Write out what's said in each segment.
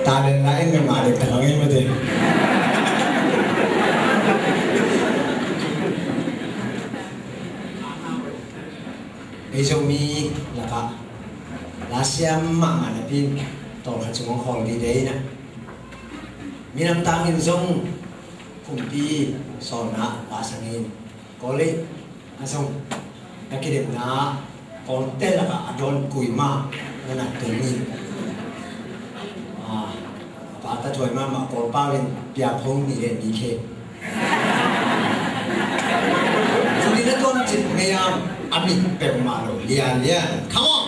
Talent lain yang ada tangannya betul. Isomi laka, lasiam mak mana pin, tol kacung holiday na. Minam tangin song, kumpi sona lasangin, koli asong nakirim na, konten laka adon kuima na tungin. Pata joy mama kol pawin piapong ni ren ike. Jadi na tuan cip ngayam amin pemalo lian. Come on.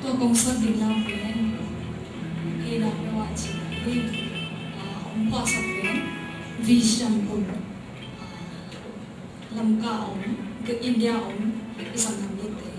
Tôi công suất đi lao bên khi đọc vào chị ông qua sập bên vì sầm bùn làm cả ông cái India ông cái sản phẩm như thế.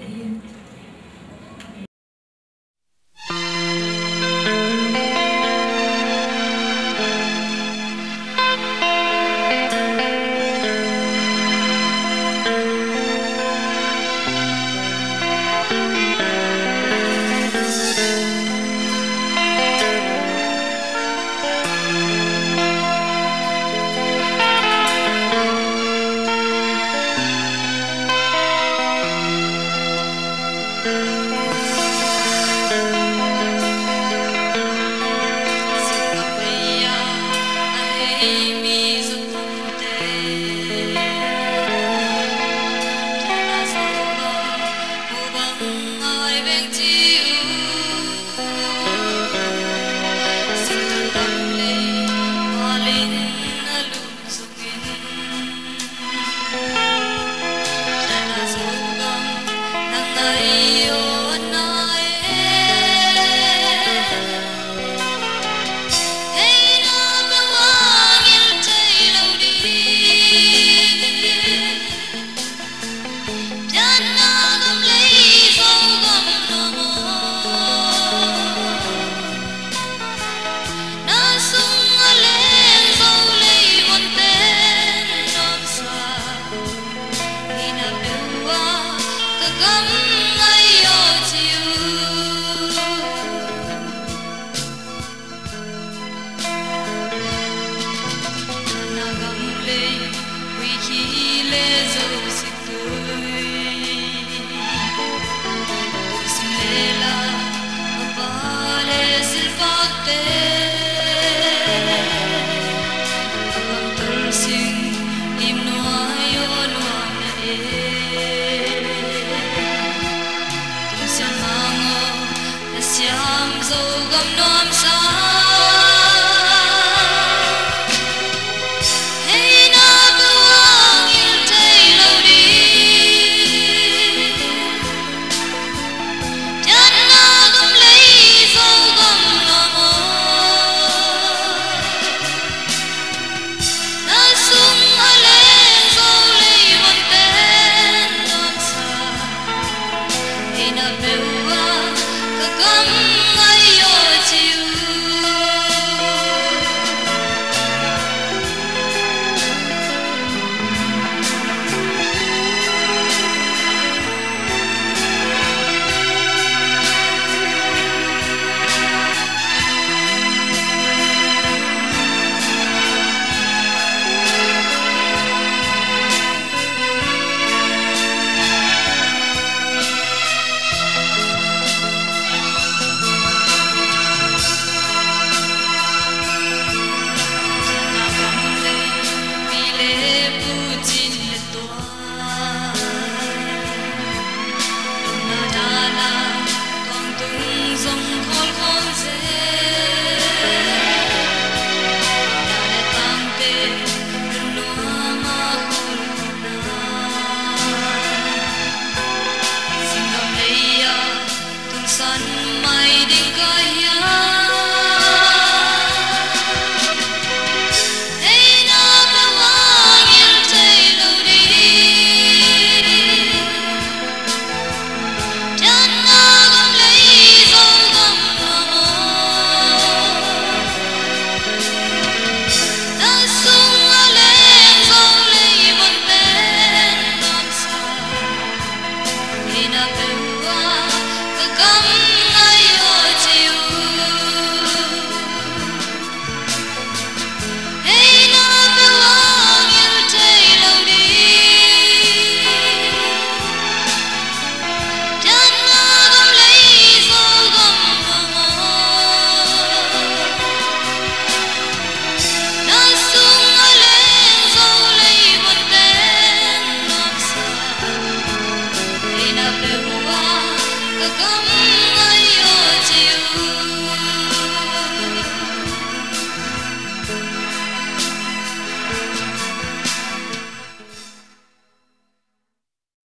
Come